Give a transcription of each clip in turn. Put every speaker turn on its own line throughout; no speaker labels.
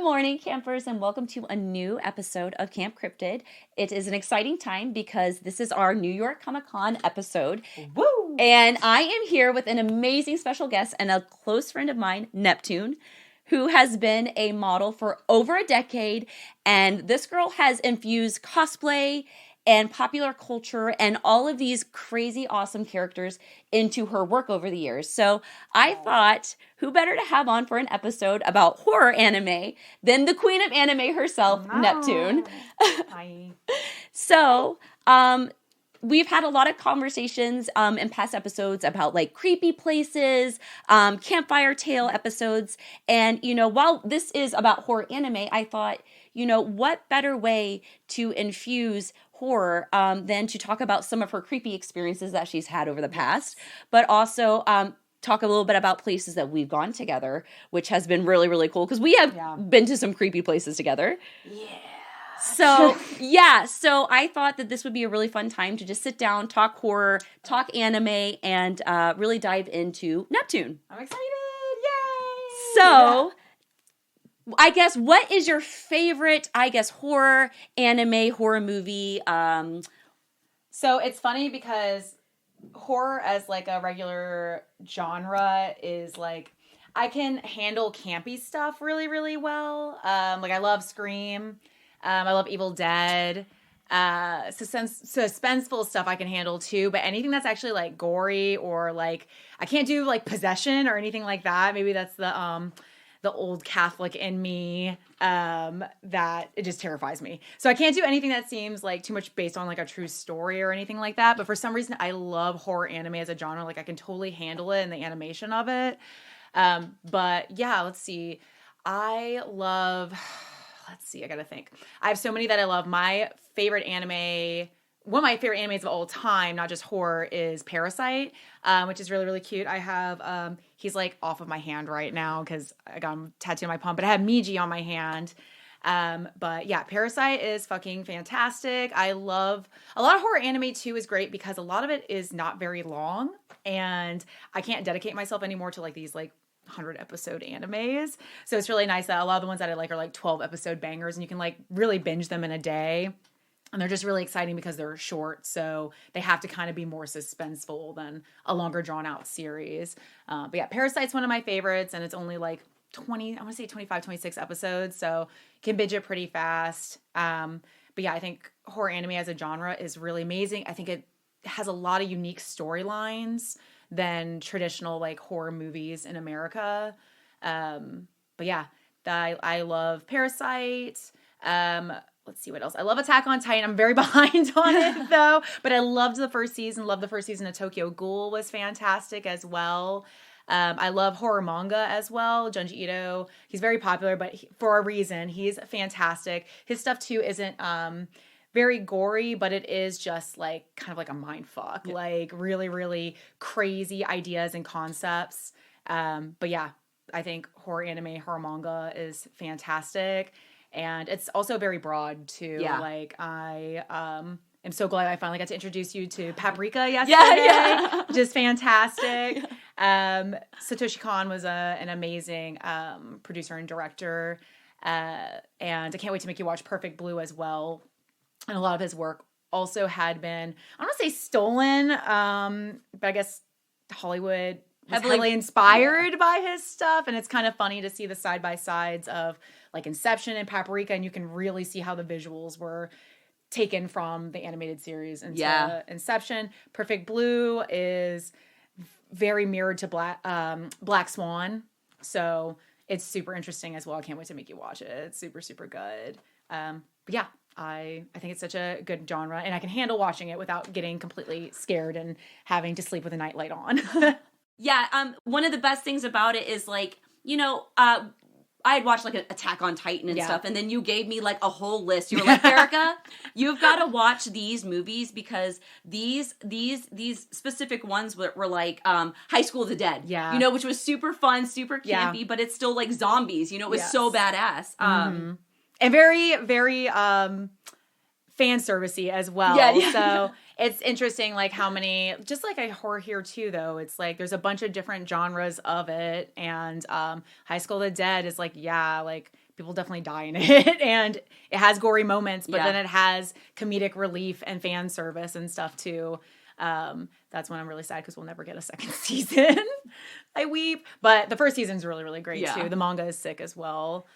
morning, campers, and welcome to a new episode of Camp Cryptid. It is an exciting time because this is our New York Comic Con episode.
Woo!
And I am here with an amazing special guest and a close friend of mine, Neptune, who has been a model for over a decade. And this girl has infused cosplay and popular culture and all of these crazy, awesome characters into her work over the years. So I thought, who better to have on for an episode about horror anime than the queen of anime herself, Neptune.
Hi.
So, we've had a lot of conversations in past episodes about like creepy places, campfire tale episodes. And, while this is about horror anime, I thought, what better way to infuse horror than to talk about some of her creepy experiences that she's had over the past, but also talk a little bit about places that we've gone together, which has been really, really cool because we have been to some creepy places together.
Yeah.
So I thought that this would be a really fun time to just sit down, talk horror, talk anime, and really dive into Neptune.
I'm excited. Yay!
So, I guess, what is your favorite, horror anime, horror movie?
So it's funny because horror as like a regular genre is like, I can handle campy stuff really, really well. Like I love Scream. I love Evil Dead. Suspenseful stuff I can handle too, but anything that's actually like gory or like, I can't do like possession or anything like that. Maybe that's the old Catholic in me, that it just terrifies me. So I can't do anything that seems like too much based on like a true story or anything like that. But for some reason, I love horror anime as a genre. Like I can totally handle it and the animation of it. But yeah, let's see. I gotta think. I have so many that I love. My favorite anime, one of my favorite animes of all time, not just horror, is Parasite, which is really, really cute. I have, he's like off of my hand right now because I got him tattooed on my palm, but I have Miji on my hand. But yeah, Parasite is fucking fantastic. I love, a lot of horror anime too is great because a lot of it is not very long and I can't dedicate myself anymore to like these like 100 episode animes. So it's really nice that a lot of the ones that I like are like 12 episode bangers and you can like really binge them in a day. And they're just really exciting because they're short. So they have to kind of be more suspenseful than a longer drawn out series. But yeah, Parasite's one of my favorites and it's only like 25, 26 episodes. So you can binge it pretty fast. But yeah, I think horror anime as a genre is really amazing. I think it has a lot of unique storylines than traditional like horror movies in America. But yeah, I love Parasite. Let's see what else. I love Attack on Titan. I'm very behind on it though, but I loved the first season. Loved the first season of Tokyo Ghoul was fantastic as well. I love horror manga as well. Junji Ito, he's very popular, but for a reason. He's fantastic. His stuff too isn't very gory, but it is just like kind of like a mind fuck, like really, really crazy ideas and concepts. But yeah, I think horror anime, horror manga is fantastic. And it's also very broad too. Yeah. Like I am so glad I finally got to introduce you to Paprika yesterday, which is fantastic. Satoshi Kon was an amazing producer and director. And I can't wait to make you watch Perfect Blue as well. And a lot of his work also had been, I don't want to say stolen, but I guess Hollywood was heavily inspired by his stuff. And it's kind of funny to see the side-by-sides of like Inception and Paprika, and you can really see how the visuals were taken from the animated series into Inception. Perfect Blue is very mirrored to Black Swan. So it's super interesting as well. I can't wait to make you watch it. It's super, super good. But yeah. I think it's such a good genre, and I can handle watching it without getting completely scared and having to sleep with a nightlight on.
Yeah, one of the best things about it is like, I had watched like an Attack on Titan and stuff, and then you gave me like a whole list. You were like, Erica, you've got to watch these movies because these specific ones were like High School of the Dead, which was super fun, super campy, but it's still like zombies. It was so badass.
And very, very fan servicey as well. Yeah. So it's interesting, like how many, just like a horror here too, though. It's like there's a bunch of different genres of it, and High School of the Dead is like people definitely die in it, and it has gory moments, but
Yeah.
then it has comedic relief and fan service and stuff too. That's when I'm really sad because we'll never get a second season. I weep. But the first season's really, really great
Yeah.
too. The manga is sick as well.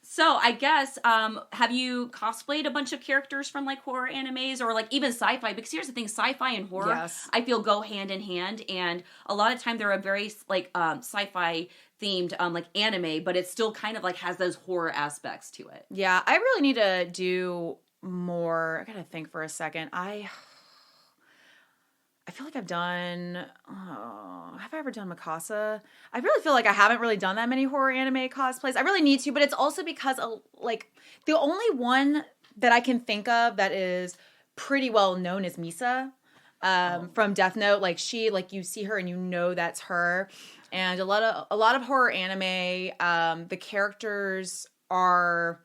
So I guess, have you cosplayed a bunch of characters from like horror animes or like even sci-fi? Because here's the thing, sci-fi and horror,
Yes.
I feel go hand in hand. And a lot of time they're a very like sci-fi themed like anime, but it still kind of like has those horror aspects to it.
Yeah, I really need to do more. I gotta think for a second. I feel like I've done. Have I ever done Mikasa? I really feel like I haven't really done that many horror anime cosplays. I really need to, but it's also because like the only one that I can think of that is pretty well known is Misa from Death Note. Like she, like you see her and you know that's her. And a lot of horror anime, the characters are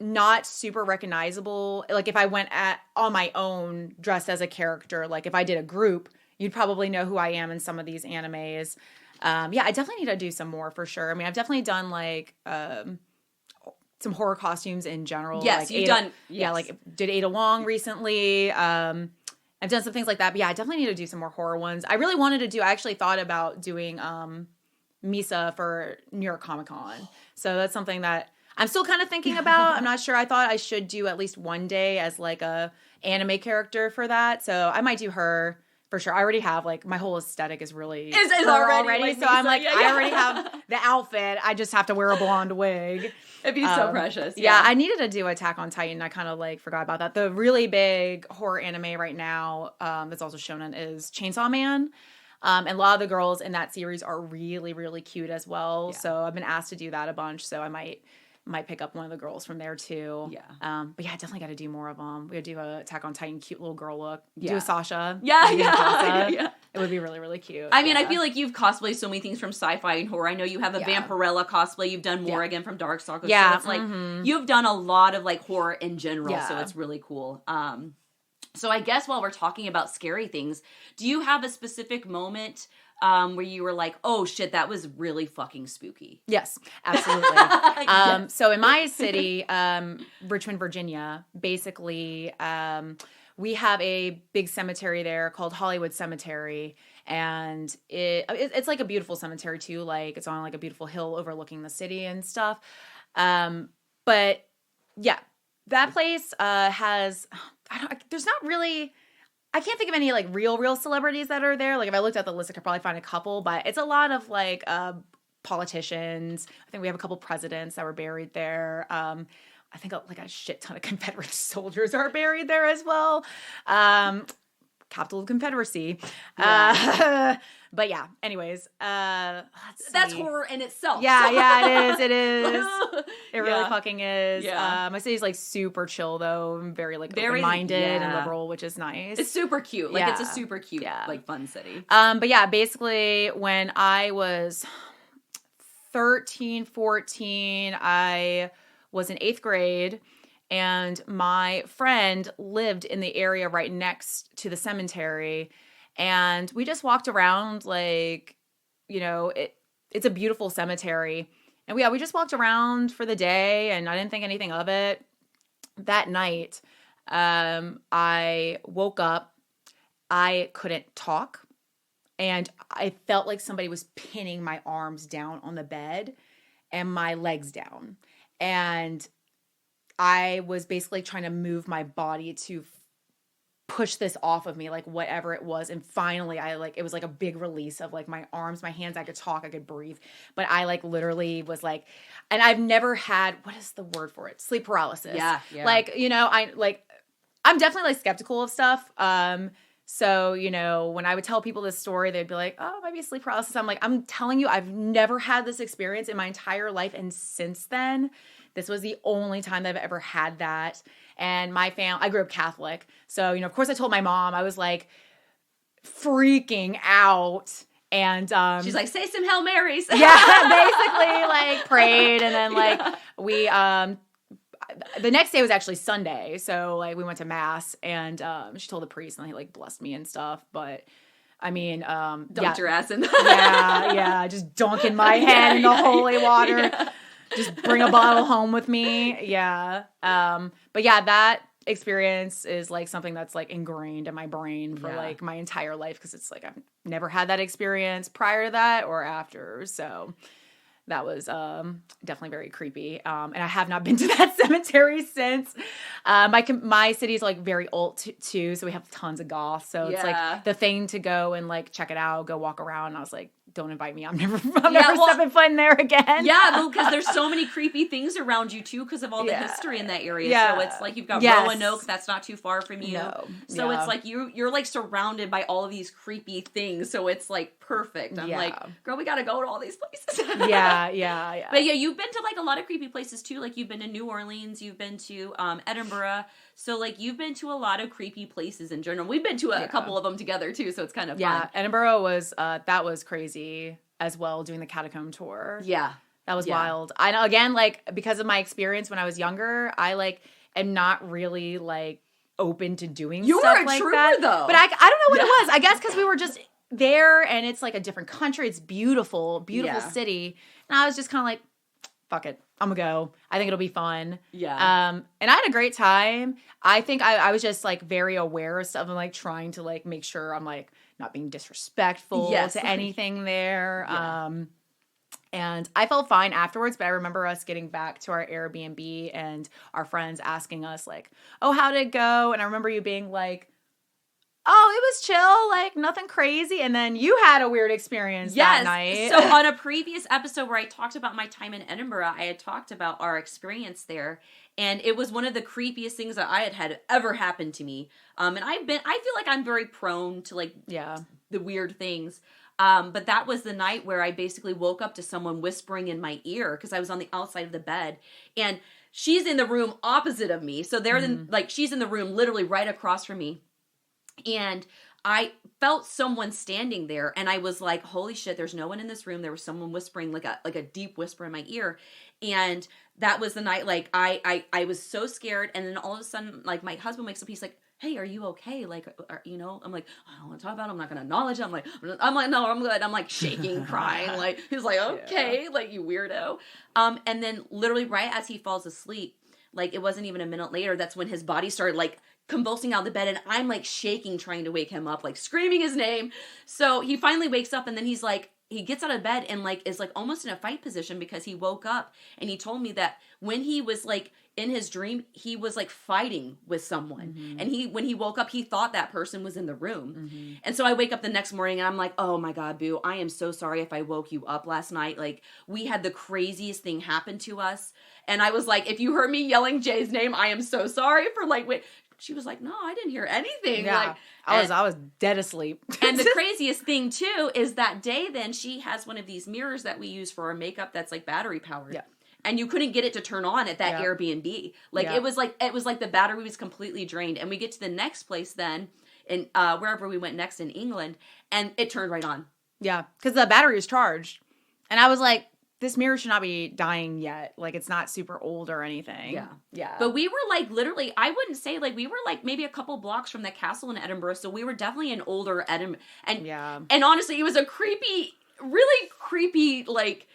not super recognizable. Like if I went on my own dressed as a character, like if I did a group, you'd probably know who I am in some of these animes. Yeah, I definitely need to do some more for sure. I mean, I've definitely done like some horror costumes in general.
Yes,
like
you've done. Yes.
Yeah, like did Ada Wong recently. I've done some things like that. But yeah, I definitely need to do some more horror ones. I really wanted to do. I actually thought about doing Misa for New York Comic Con. So that's something that I'm still kind of thinking about. I'm not sure. I thought I should do at least one day as like a anime character for that. So I might do her for sure. I already have like my whole aesthetic is really
Is
her
already like
so
Misa.
I'm like
Yeah,
I
yeah.
already have the outfit. I just have to wear a blonde wig.
It'd be so precious.
Yeah, I needed to do Attack on Titan. I kind of like forgot about that. The really big horror anime right now that's also shonen is Chainsaw Man. And a lot of the girls in that series are really, really cute as well.
Yeah.
So I've been asked to do that a bunch. So I might pick up one of the girls from there too.
Yeah.
But yeah, I definitely got to do more of them. We got to do a Attack on Titan cute little girl look.
Yeah.
Do a Sasha.
Yeah,
Maybe
yeah,
Mikasa.
yeah.
It would be really, really cute.
I mean,
yeah.
I feel like you've cosplayed so many things from sci-fi and horror. I know you have a
Yeah.
Vampirella cosplay. You've done
Yeah.
Morrigan from Darkstalkers.
Yeah,
So it's like you've done a lot of like horror in general.
Yeah.
So it's really cool. So I guess while we're talking about scary things, do you have a specific moment where you were like, oh shit, that was really fucking spooky?
Yes, absolutely.
Yes.
So in my city, Richmond, Virginia, basically, we have a big cemetery there called Hollywood Cemetery. And it's like a beautiful cemetery too. Like it's on like a beautiful hill overlooking the city and stuff. But yeah, that place has, there's not really, I can't think of any like real celebrities that are there. Like if I looked at the list, I could probably find a couple, but it's a lot of like politicians. I think we have a couple presidents that were buried there. I think like a shit ton of Confederate soldiers are buried there as well. Capital of Confederacy.
Yeah.
But yeah, anyways, let's
That's
see.
horror in itself.
Yeah, it is. It really
Yeah.
fucking is.
Yeah.
My city's like super chill though, and very like
Very-
open-minded and
yeah.
liberal, which is nice.
It's super cute. Like it's a
Yeah.
super cute,
Yeah.
like fun city.
But yeah, basically when I was 13, 14, I was in 8th grade and my friend lived in the area right next to the cemetery. And we just walked around like, you know, it's a beautiful cemetery. And we just walked around for the day and I didn't think anything of it. That night, I woke up. I couldn't talk. And I felt like somebody was pinning my arms down on the bed and my legs down. And I was basically trying to move my body to push this off of me, like whatever it was. And finally it was like a big release of like my arms, my hands. I could talk, I could breathe, but I like literally was like, and I've never had, what is the word for it? Sleep paralysis.
Yeah.
Like, you know, I'm definitely like skeptical of stuff. So, you know, when I would tell people this story, they'd be like, oh, it might be sleep paralysis. I'm like, I'm telling you, I've never had this experience in my entire life. And since then, this was the only time that I've ever had that. And my family, I grew up Catholic. So, you know, of course I told my mom. I was like freaking out. And
She's like, say some Hail Marys.
yeah, basically like prayed. And then like we, the next day was actually Sunday. So like we went to mass and she told the priest and he like blessed me and stuff. But I mean,
Dunked your ass in.
yeah, just dunking my head in the holy water. just bring a bottle home with me. Yeah. But yeah, that experience is like something that's like ingrained in my brain for like my entire life, because it's like I've never had that experience prior to that or after. So that was definitely very creepy. And I have not been to that cemetery since. My city is like very old too, so we have tons of goths. So it's like the thing to go and like check it out, go walk around. And I was like, don't invite me. I'm never stepping foot in there again.
Yeah, because there's so many creepy things around you too, because of all the history in that area. Yeah. So it's like you've got Roanoke, that's not too far from you. No. So it's like you're like surrounded by all of these creepy things. So it's like perfect. I'm like, girl, we gotta go to all these places.
yeah.
But yeah, you've been to like a lot of creepy places too. Like you've been to New Orleans, you've been to Edinburgh. So like you've been to a lot of creepy places in general. We've been to a couple of them together too, so it's kind of fun.
Yeah, Edinburgh was that was crazy as well, doing the catacomb tour.
Yeah.
That was wild. I know, again, like because of my experience when I was younger, I like am not really like open to doing stuff like that. You were a trooper though. But I don't know what it was. I guess because we were just there and it's like a different country. It's beautiful, beautiful city. And I was just kind of like, fuck it. I'm gonna go. I think it'll be fun.
Yeah.
And I had a great time. I think I was just like very aware of stuff and like trying to like make sure I'm like not being disrespectful to anything there. Yeah. And I felt fine afterwards, but I remember us getting back to our Airbnb and our friends asking us like, oh, how did it go? And I remember you being like, oh, it was chill, like nothing crazy. And then you had a weird experience that night.
So on a previous episode where I talked about my time in Edinburgh, I had talked about our experience there. And it was one of the creepiest things that I had ever happened to me. And I feel like I'm very prone to like the weird things. But that was the night where I basically woke up to someone whispering in my ear because I was on the outside of the bed. And she's in the room opposite of me. So she's in the room literally right across from me. And I felt someone standing there and I was like, holy shit, there's no one in this room. There was someone whispering like a deep whisper in my ear. And that was the night, like I was so scared. And then all of a sudden, like my husband wakes up, he's like, hey, are you okay? Like, I'm like, I don't want to talk about it. I'm not going to acknowledge it. I'm like, no, I'm good. I'm like shaking, crying. Like, he's like, okay, like you weirdo. And then literally right as he falls asleep, like it wasn't even a minute later, that's when his body started like convulsing out of the bed and I'm like shaking, trying to wake him up, like screaming his name. So he finally wakes up and then he's like, he gets out of bed and like is like almost in a fight position because he woke up and he told me that when he was like in his dream, he was like fighting with someone. Mm-hmm. And when he woke up, he thought that person was in the room. Mm-hmm. And so I wake up the next morning and I'm like, oh my God, Boo, I am so sorry if I woke you up last night. Like we had the craziest thing happen to us. And I was like, if you heard me yelling Jay's name, I am so sorry for like, wait. She was like, no, I didn't hear anything.
Yeah,
like,
I was dead asleep.
And the craziest thing too is that day then she has one of these mirrors that we use for our makeup that's like battery powered. Yeah. And you couldn't get it to turn on at that Airbnb. Like it was like the battery was completely drained. And we get to the next place then in wherever we went next in England and it turned right on.
Yeah, because the battery is charged. And I was like, this mirror should not be dying yet. Like, it's not super old or anything.
Yeah. Yeah. But we were, like, literally, I wouldn't say, like, we were, like, maybe a couple blocks from the castle in Edinburgh, so we were definitely an older Edinburgh. And honestly, it was a creepy, really creepy, like,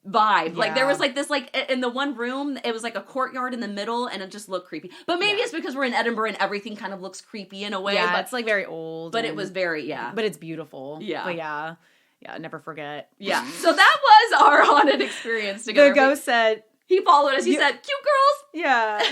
vibe. Like, there was, like, this, like, in the one room, it was, like, a courtyard in the middle, and it just looked creepy. But maybe it's because we're in Edinburgh and everything kind of looks creepy in a way.
Yeah,
but
it's, like, very old.
But it was very,
But it's beautiful.
Yeah.
But yeah. Yeah, never forget.
Yeah. So that was our haunted experience together.
The ghost said...
He followed us. He said, cute girls.
Yeah.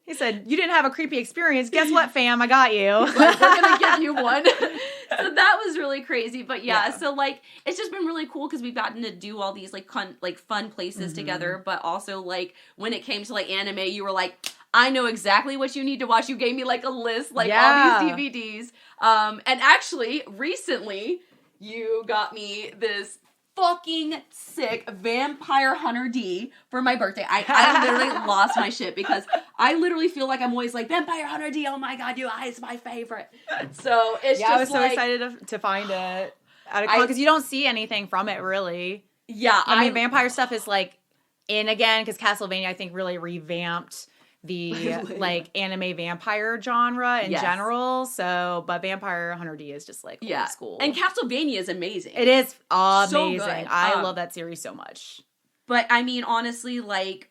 He said, you didn't have a creepy experience. Guess what, fam? I got you.
Like, we're going to give you one. So that was really crazy. But yeah, so like, it's just been really cool because we've gotten to do all these like fun places together. But also like, when it came to like anime, you were like... I know exactly what you need to watch. You gave me like a list, like all these DVDs. And actually, recently... You got me this fucking sick Vampire Hunter D for my birthday. I literally lost my shit because I literally feel like I'm always like, Vampire Hunter D, oh my God, it's my favorite. So it's just
I was so excited to find it. Because you don't see anything from it, really.
Yeah.
I mean, vampire stuff is like in again, because Castlevania, I think, really revamped the like anime vampire genre in general. So, but Vampire Hunter D is just like old school.
And Castlevania is amazing.
It is amazing.
So good.
I love that series so much.
But I mean, honestly, like,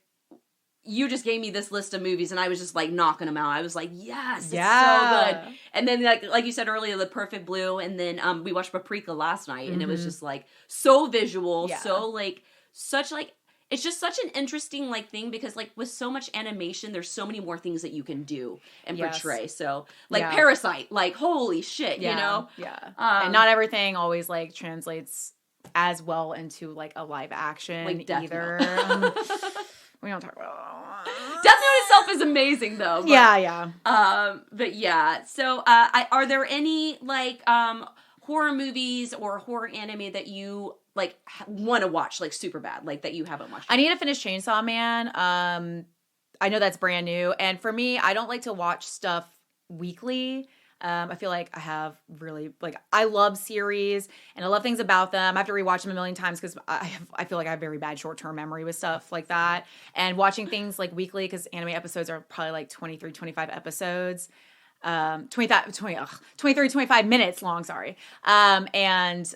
you just gave me this list of movies and I was just like knocking them out. I was like, yes, it's so good. And then like you said earlier, The Perfect Blue, and then we watched Paprika last night, and it was just like so visual, so like such like it's just such an interesting like thing, because like with so much animation, there's so many more things that you can do and portray. So like Parasite, like holy shit, you know?
Yeah. And not everything always like translates as well into like a live action
like
either. We don't talk about
Death Note itself is amazing though. But,
yeah.
But yeah. So are there any like horror movies or horror anime that you like want to watch like super bad, like that you haven't watched?
I need to finish Chainsaw Man. I know that's brand new, and for me, I don't like to watch stuff weekly. I feel like I have really like I love series and I love things about them. I have to rewatch them a million times because I feel like I have very bad short-term memory with stuff like that. And watching things like weekly, because anime episodes are probably like 23, 25 episodes. 23, 25 minutes long, sorry. And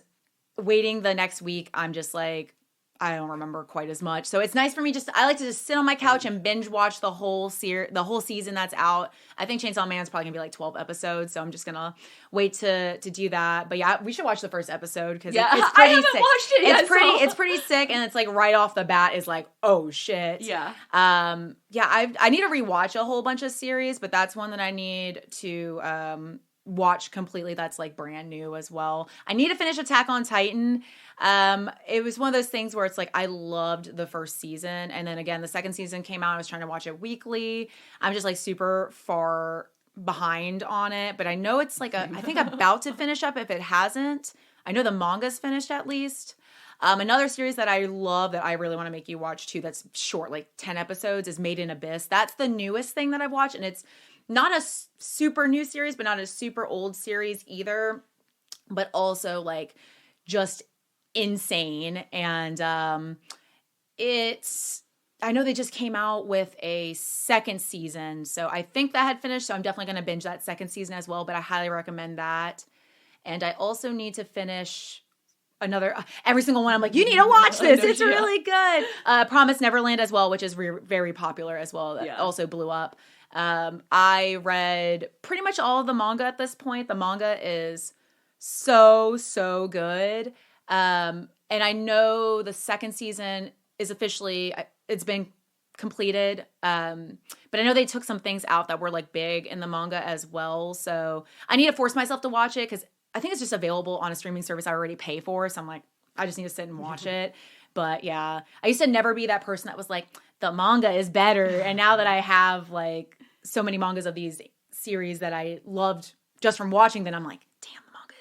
waiting the next week, I'm just like, I don't remember quite as much. So it's nice for me I like to just sit on my couch and binge watch the whole season that's out. I think Chainsaw Man's probably gonna be like 12 episodes, so I'm just gonna wait to do that. But yeah, we should watch the first episode because it's pretty
I haven't
sick.
watched it yet,
It's pretty sick, and it's like right off the bat is like, oh shit.
Yeah.
I need to rewatch a whole bunch of series, but that's one that I need to watch completely. That's like brand new as well. I need to finish Attack on Titan. It was one of those things where it's like I loved the first season, and then again the second season came out. I was trying to watch it weekly. I'm just like super far behind on it, but I know it's like I think about to finish up if it hasn't. I know the manga's finished at least. Another series that I love that I really want to make you watch too, that's short, like 10 episodes, is Made in Abyss. That's the newest thing that I've watched, and it's not a super new series, but not a super old series either, but also like just insane. And I know they just came out with a second season, so I think that had finished, so I'm definitely going to binge that second season as well, but I highly recommend that. And I also need to finish every single one. I'm like, you need to watch this. It's really good. Promised Neverland as well, which is very popular as well. That also blew up. I read pretty much all of the manga at this point. The manga is so good. And I know the second season is officially, it's been completed. But I know they took some things out that were like big in the manga as well. So I need to force myself to watch it because I think it's just available on a streaming service I already pay for. So I'm like, I just need to sit and watch it. But yeah, I used to never be that person that was like, the manga is better. And now that I have like so many mangas of these series that I loved just from watching, then I'm like, damn, the manga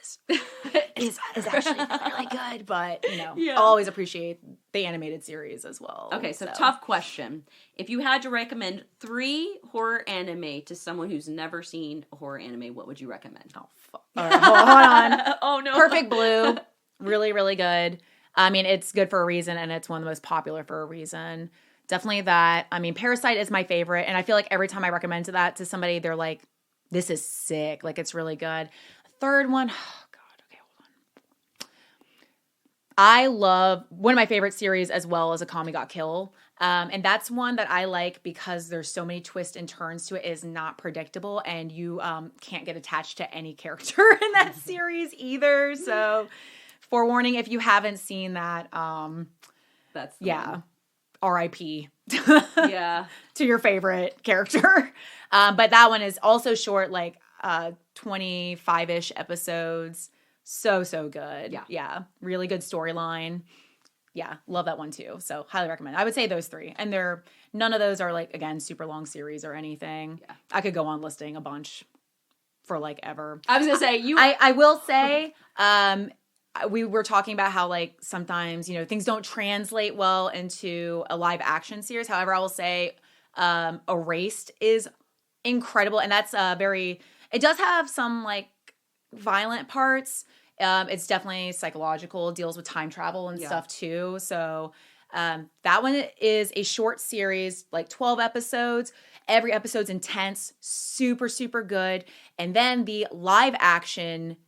is actually really good. But, I'll always appreciate the animated series as well.
Okay, so tough question. If you had to recommend 3 horror anime to someone who's never seen a horror anime, what would you recommend?
Oh, fuck. All right, hold on.
Oh, no.
Perfect Blue. Really, really good. I mean, it's good for a reason, and it's one of the most popular for a reason. Definitely that. I mean, Parasite is my favorite, and I feel like every time I recommend that to somebody, they're like, this is sick. Like, it's really good. Third one, oh, God. Okay, hold on. I love, one of my favorite series as well as Akame Got Kill. And that's one that I like because there's so many twists and turns to it. It is not predictable, and you can't get attached to any character in that series either. So, forewarning, if you haven't seen that,
that's
R.I.P.
Yeah.
to your favorite character. But that one is also short, like 25-ish episodes. So good. Yeah. Really good storyline. Yeah, love that one too. So highly recommend. I would say those 3. And none of those are like, again, super long series or anything. Yeah. I could go on listing a bunch for like ever.
I was going to say,
I will say, we were talking about how like sometimes, things don't translate well into a live action series. However, I will say Erased is incredible. And that's it does have some like violent parts. It's definitely psychological, deals with time travel and stuff too. So that one is a short series, like 12 episodes. Every episode's intense, super, super good. And then the live action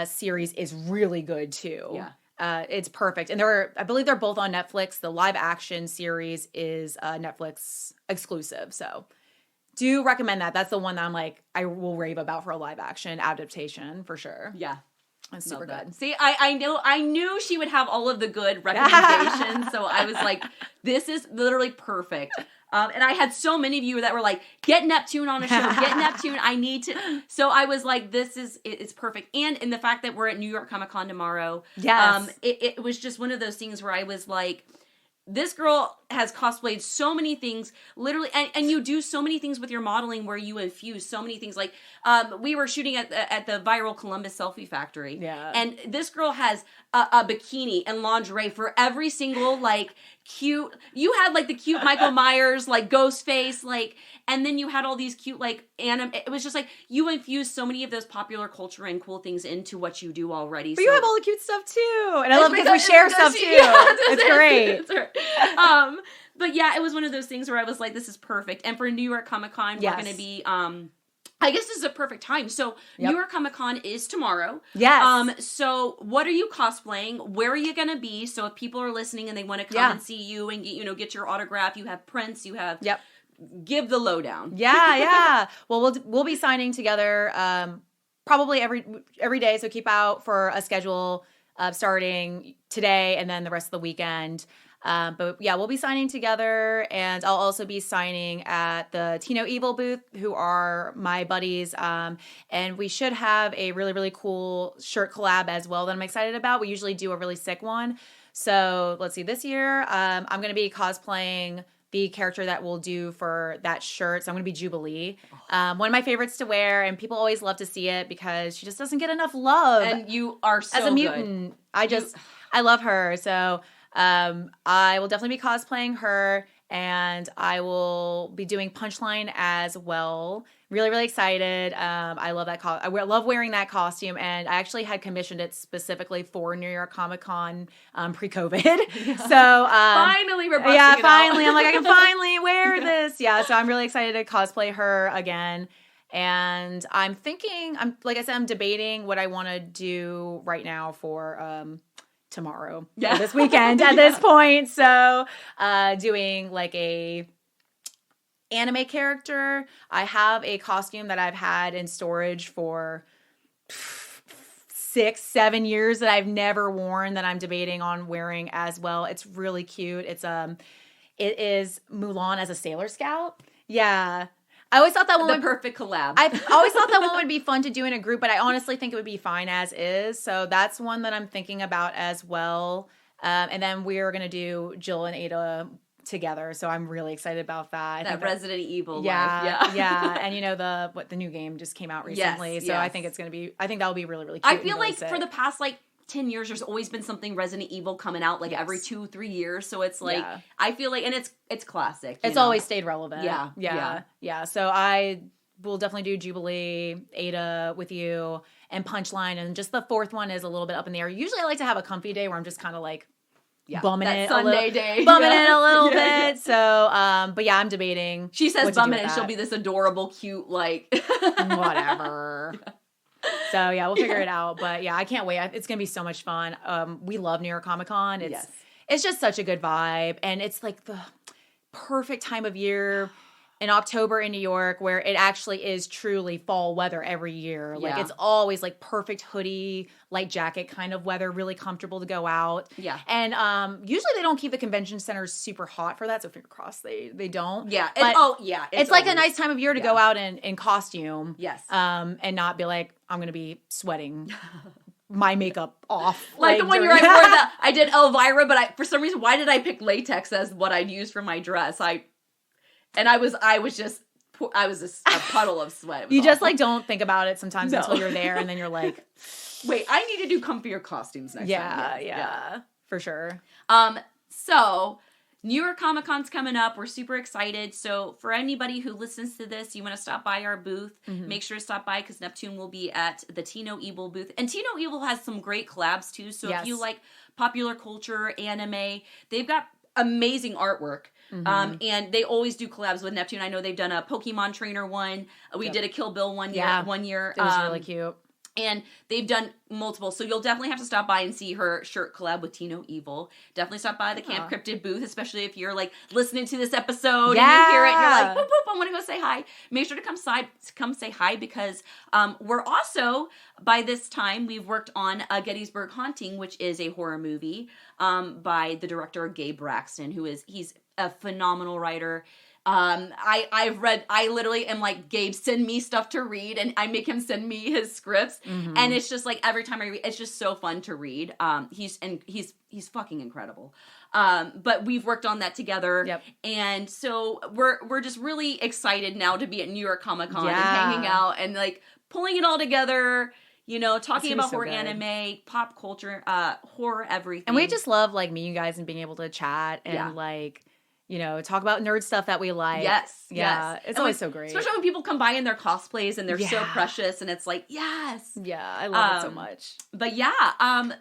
series is really good too.
Yeah.
It's perfect. And I believe they're both on Netflix. The live action series is Netflix exclusive. So do recommend that. That's the one that I'm like, I will rave about for a live action adaptation for sure.
Yeah.
It's super good.
See, I knew she would have all of the good recommendations. So I was like, this is literally perfect. And I had so many of you that were like, get Neptune on a show, get Neptune. I need to. So I was like, it's perfect. And in the fact that we're at New York Comic Con tomorrow.
Yes.
It was just one of those things where I was like, this girl has cosplayed so many things, literally, and you do so many things with your modeling where you infuse so many things. Like, we were shooting at the Viral Columbus Selfie Factory.
Yeah.
And this girl has a bikini and lingerie for every single, like, cute, you had, like, the cute Michael Myers, like, ghost face, like, and then you had all these cute, like, anime. It was just, like, you infused so many of those popular culture and cool things into what you do already.
But you have all the cute stuff, too. And I love because we share stuff, too.
Yeah,
it's great.
But yeah, it was one of those things where I was like, this is perfect. And for New York Comic Con, we're going to be, I guess this is a perfect time. So New York Comic Con is tomorrow.
Yes.
So what are you cosplaying? Where are you going to be? So if people are listening and they want to come and see you and get your autograph, you have prints, you have, give the lowdown.
Yeah. Well, we'll be signing together, probably every day. So keep out for a schedule starting today and then the rest of the weekend. But yeah, we'll be signing together, and I'll also be signing at the Tino Evil booth, who are my buddies. And we should have a really, really cool shirt collab as well that I'm excited about. We usually do a really sick one. So let's see, this year, I'm going to be cosplaying the character that we'll do for that shirt. So I'm going to be Jubilee. One of my favorites to wear, and people always love to see it because she just doesn't get enough love.
And you are so
as a mutant.
Good.
I love her. So I will definitely be cosplaying her, and I will be doing Punchline as well. Really, really excited. I love that. I love wearing that costume, and I actually had commissioned it specifically for New York Comic Con pre-COVID. Yeah. So
finally, we're busting it
finally,
out.
I'm like, I can finally wear this. Yeah, so I'm really excited to cosplay her again. And I'm thinking, like I said, I'm debating what I want to do right now for tomorrow, this weekend at this point. So doing like a anime character. I have a costume that I've had in storage for 6-7 years that I've never worn, that I'm debating on wearing as well. It's really cute. It is Mulan as a Sailor Scout. Yeah. I always thought that one
perfect collab.
I always thought that one would be fun to do in a group, but I honestly think it would be fine as is. So that's one that I'm thinking about as well. And then we're going to do Jill and Ada together. So I'm really excited about that.
That Resident Evil life.
Yeah. And the new game just came out recently.
Yes,
so
yes.
I think that'll be really, really cute.
I feel like for the past 10 years, there's always been something Resident Evil coming out every 2-3 years. So it's I feel like, and it's classic.
It's always stayed relevant.
Yeah.
So I will definitely do Jubilee, Ada with you, and Punchline. And just the fourth one is a little bit up in the air. Usually I like to have a comfy day where I'm just kind of bumming it
Sunday day.
Bumming it a little bit. So, but yeah, I'm debating.
She says bumming it, she'll be this adorable, cute,
whatever. So yeah, we'll figure it out. But yeah, I can't wait. It's going to be so much fun. We love New York Comic Con. It's just such a good vibe. And it's like the perfect time of year in October in New York, where it actually is truly fall weather every year. It's always perfect hoodie, light jacket kind of weather, really comfortable to go out.
Yeah.
And usually they don't keep the convention centers super hot for that, so fingers crossed they don't.
Yeah.
It's like a nice time of year to go out in costume.
Yes.
And not be like, I'm going to be sweating my makewap off.
The one year I wore that, I did Elvira, but for some reason, why did I pick latex as what I'd use for my dress? I was just a puddle of sweat.
You just don't think about it sometimes until you're there, and then you're like,
wait, I need to do comfier costumes next time.
Yeah, for sure.
So New York Comic Con's coming up. We're super excited. So for anybody who listens to this, you want to stop by our booth, make sure to stop by, because Neptune will be at the Tino Evil booth. And Tino Evil has some great collabs too. So if you like popular culture, anime, they've got amazing artwork. And they always do collabs with Neptune. I know they've done a Pokemon trainer one. We did a Kill Bill one year.
It was really cute.
And they've done multiple. So you'll definitely have to stop by and see her shirt collab with Tino Evil. Definitely stop by the Camp Cryptid booth, especially if you're like listening to this episode and you hear it and you're like, boop, boop, I want to go say hi. Make sure to come say hi because we're also, by this time, we've worked on a Gettysburg Haunting, which is a horror movie by the director Gabe Braxton, he's a phenomenal writer. I literally am like, Gabe, send me stuff to read, and I make him send me his scripts, and it's just like every time I read, it's just so fun to read. He's fucking incredible. But we've worked on that together, and so we're just really excited now to be at New York Comic Con and hanging out and like pulling it all together. You know, talking about horror anime, pop culture, horror, everything.
And we just love like meeting you guys and being able to chat and like, you know, talk about nerd stuff that we like.
Yes.
It's always so great.
Especially when people come by in their cosplays and they're so precious and it's like, yes.
Yeah, I love it so much.
But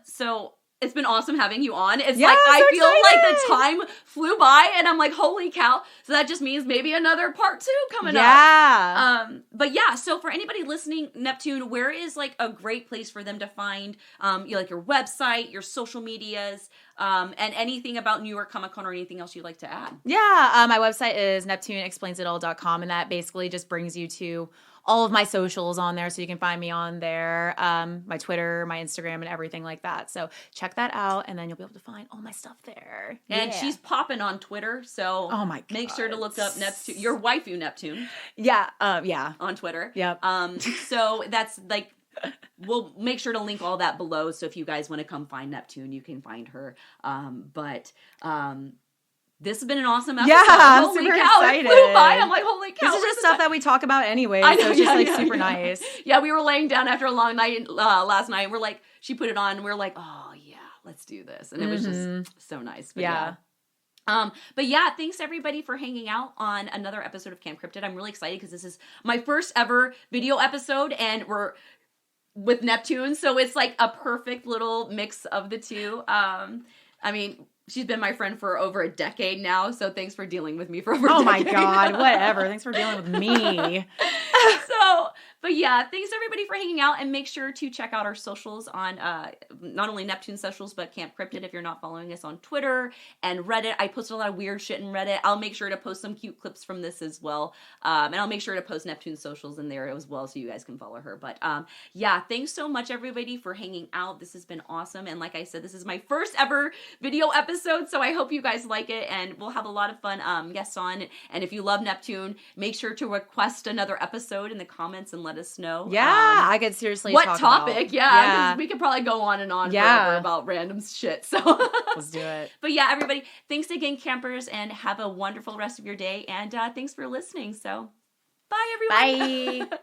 so it's been awesome having you on. It's
like,
I feel like the time flew by and I'm like, holy cow. So that just means maybe another part 2 coming up. But so for anybody listening, Neptune, where is like a great place for them to find like your website, your social medias, and anything about New York Comic Con or anything else you'd like to add?
My website is neptuneexplainsitall.com, and that basically just brings you to all of my socials on there, so you can find me on there, my Twitter, my Instagram, and everything like that. So check that out, and then you'll be able to find all my stuff there.
And she's popping on Twitter, so make sure to look up Neptune, your waifu Neptune. On Twitter.
Yep.
So that's like, we'll make sure to link all that below, so if you guys want to come find Neptune, you can find her. This has been an awesome episode.
I'm
holy
super
cow,
excited.
It flew by. I'm like, holy cow.
This is just stuff that we talk about anyway, so it's just super nice.
Yeah, we were laying down after a long night last night. We're like, she put it on, and we're like, oh yeah, let's do this. And it was just so nice. But thanks everybody for hanging out on another episode of Camp Cryptid. I'm really excited because this is my first ever video episode, and we're with Neptune, so it's like a perfect little mix of the two. I mean, she's been my friend for over a decade now, so thanks for dealing with me for over a decade.
Oh my God, whatever. Thanks for dealing with me.
Thanks everybody for hanging out, and make sure to check out our socials on not only Neptune socials, but Camp Cryptid if you're not following us on Twitter and Reddit. I posted a lot of weird shit in Reddit. I'll make sure to post some cute clips from this as well. And I'll make sure to post Neptune socials in there as well so you guys can follow her. But thanks so much everybody for hanging out. This has been awesome. And like I said, this is my first ever video episode, so I hope you guys like it, and we'll have a lot of fun guests on. And if you love Neptune, make sure to request another episode in the comments and let us know.
I could seriously
what
talk
topic.
About.
We could probably go on and on forever about random shit. So
let's do it.
But everybody, thanks again, campers, and have a wonderful rest of your day. And thanks for listening. So bye, everyone.
Bye.